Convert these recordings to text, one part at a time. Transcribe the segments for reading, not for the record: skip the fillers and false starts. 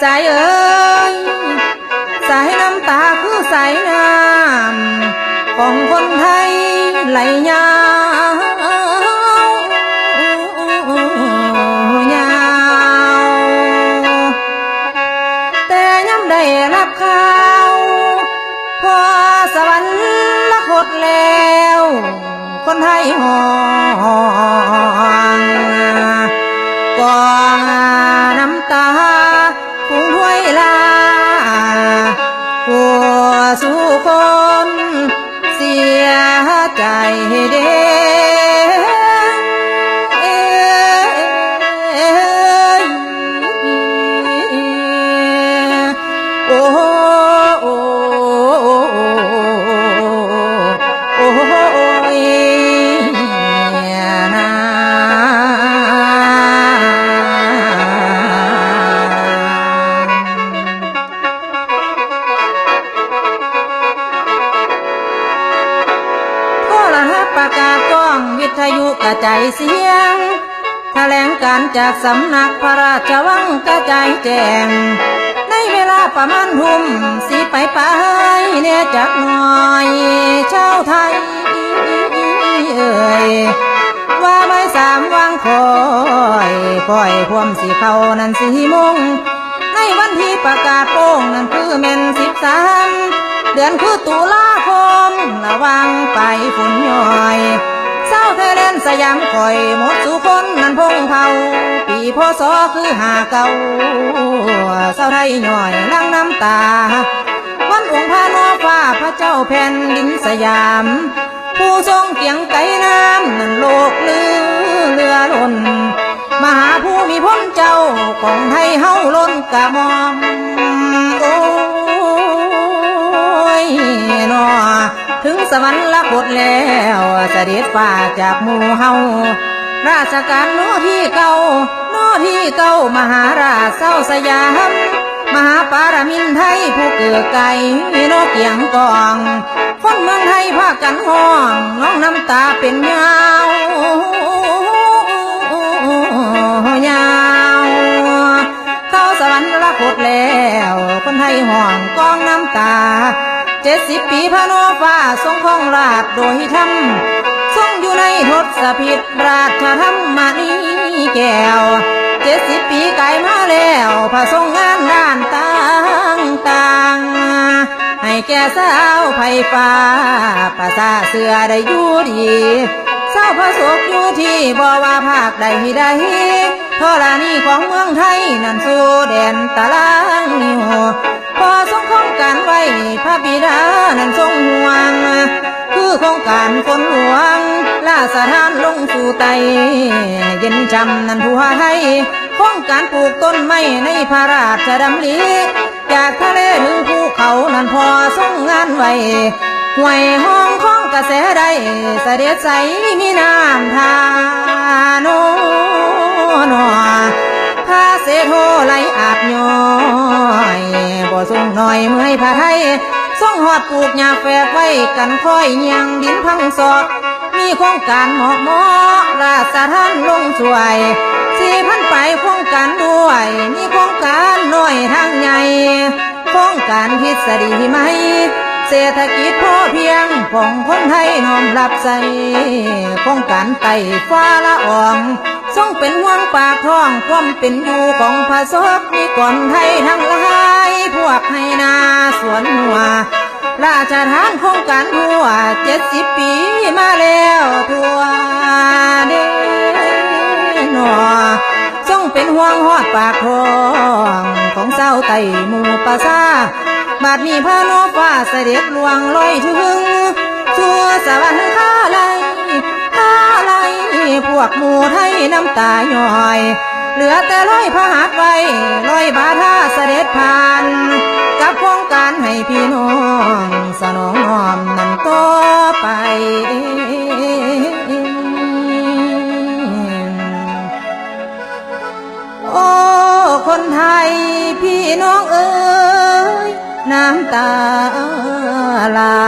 สายเอ้ยสายน้ำตาคือสายน้ำของคนไทยไหลยาวยาวแต่ย้ำได้รับข่าวพอสวรรคตแล้วคนไทยห่องกองน้ำตาคงถ้วยลาผัวสู่คนเสียใจเด้โอ้โอ้โอ้ยนะประกาศกล้องวิทยุกระจายเสียงแถลงการจากสำนักพระราชวังกระจายแจ้งในเวลาประมาณทุ่มสีไปเนี่ยจักหน่อยชาวไทยเอ่ยว่าไม่สามวางคอยความสีเขานั้น4 โมงในวันที่ประกาศโป้งนั้นคือเม่น13 เดือนคือตุลาคมระวังไปฝุ่นย่อยเศร้าไทยแลนด์สยามคอยหมดสุคนนั้นพงเผาปีพศคือ59เศร้าไทยย่อยลังน้ำตาวันองค์พระนอฟ้าพระเจ้าแผ่นดินสยามผู้ทรงเกียงไก่น้ำนั้นโลกลือเรือล้นมหาภูมิพลเจ้าของไทยเฮาล้นกะมอมโอ้นอถึงสวรรคตแล้วเสด็จฟ้าจากหมู่เฮาราชการโนที่เก่ามหาราชเศร้าสยามมหาปารมินไทยผู้เกิดไก่นกเกียงกองคนเมืองไทยพากันห้องน้องน้ำตาเป็นยาวยาวเข้าสวรรคตแล้วคนไทยห้องกองน้ำตา70 ปีพระนอฟ้าทรงครองราชโดยธรรมทรงอยู่ในทศพิธราชธรรมนีแก้ว70 ปีไกลมาแล้วพระทรงงานด้านต่างให้แก่สาวไผ่ฟ้าภาษาเสือได้อยู่ดีสาวพระโศกอยู่ที่บ่ว่าภาคใดธรณีของเมืองไทยนั่นสู่แดนตารางนิ้วพอทรงโครงการไว้พระบิดานั้นทรงห่วงคือโครงการฝนหลวงล่าสถานลงสู่ไตเย็นจำนั้นทั่วไทยโครงการปลูกต้นไม้ในพระราชดำริจากทะเลถึงภูเขานั้นพอทรงงานไว้ห้วยห้องของกระแสใดเสด็จใสมีน้ำทาโนพาเสโทไหลอาบย้อยบ่ทรงหน่อยเมื่อยพระไทยทรงหอดปลูกหญ้าแฝกไว้กันค่อยยังดินพังศอกมีโครงการเหมาะราชทานลงช่วย4,000 ไปโครงการด้วยมีโครงการน้อยทางใหญ่โครงการทฤษฎีใหม่เศรษฐกิจพอเพียงของคนไทยน้อมรับใส่โครงการไต่ฟ้าละอองทรงเป็นห่วงปากท้องความเป็นอยู่ของพระศกนิกรไทยทั้งหลายพวกให้นาสวนหัวราชทานโครงการทั่ว70 ปีมาแล้วทั่วเด้นอทรงเป็นห่วงฮอดปากท้องของเศร้าไต่หมู่ประสาบัดนี้พระนอฟ้าเสด็จลวงลอยถึงทั่วสวรรคาลัยพวกหมู่ไทยน้ำตาย่อย เหลือแต่ร้อยพระหัตถ์ไว้ร้อยบาทาเสด็จผ่านกับโครงการให้พี่น้องสนองน้อมนั้นต่อไปโอ้คนไทยพี่น้องเอ๋ยน้ำตาหลา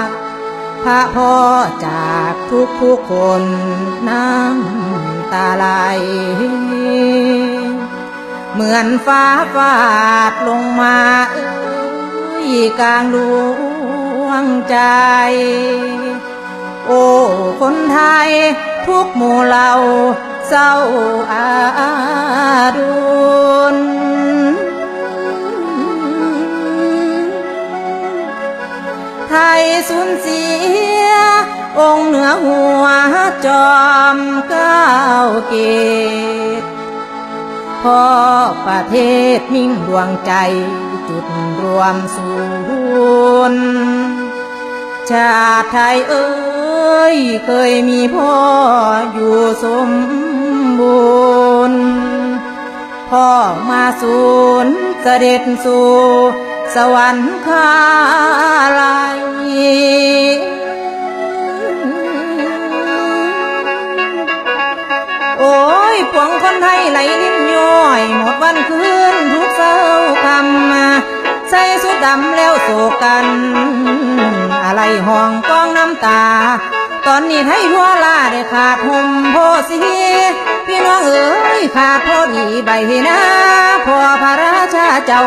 กพระพ่อจากทุกคนน้ำตาไหลเหมือนฟ้าฟาดลงมาเอ้ยกลางดวงใจโอ้คนไทยทุกหมู่เหล่าเศร้าอาดูลไทยสูญเสียองค์เหนือหัวจอมเก้าเกตพอประเทศมิ่งดวงใจจุดรวมศูนย์ชาติไทยเอ้ยเคยมีพ่ออยู่สมบูรณ์พ่อมาสูญเสด็จสู่สวรรคาลัยโอ้ยปวงคนไทยไหลลิ้นย้อยหมดวันคืนทุกเศร้าคำใส่สุดดำแล้วโศกกันอะไรห้องกองน้ำตาตอนนี้ไทยทั่วลาได้ขาดห่มโพสีพี่น้องเอ๋ยขาดโพดีใบนะพ่อพระราชาเจ้า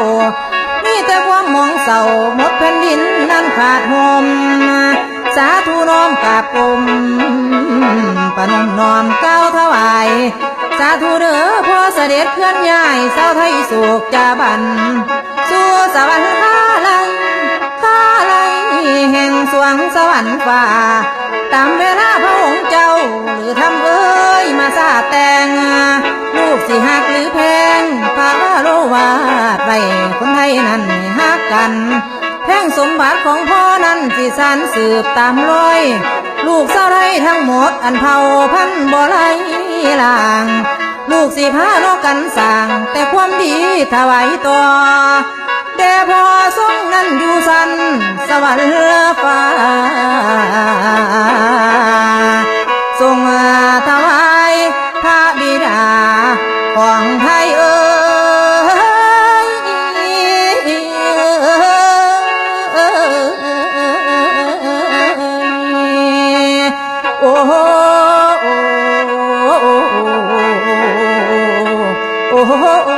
มีแต่ความมองเศร้าหมดแผ่นดินนั้นขาดห่มสาธุน้อมกราบกรมปนมน้อมก้าวถวายสาธุเด้อพ่อเสด็จเคลื่อนย้ายเศร้าไทยสุขจาบันสู่สวรรค์คาลัยแห่งสวงสวรรค์ฟ้าตามเวลาพระองค์เจ้าหรือทำเอ้ยมาซาแต่งลูกสิหักหรือแพงพระโลวาดไว้คนไทยนั้นหักกันแพ่งสมบัติของพ่อนั้นสิสานสืบตามรอยลูกสาวไทยทั้งหมดอันเผ่าพันธุ์บ่ไหลลางลูกสิพาโลกกันสร้างแต่ความดีถวายต่อแด่พ่อทรงนั้นอยู่สันสวรรค์ฟ้าทรงถวายพระบิดาของไทยเอ๋ยโอ้โอ้โอ้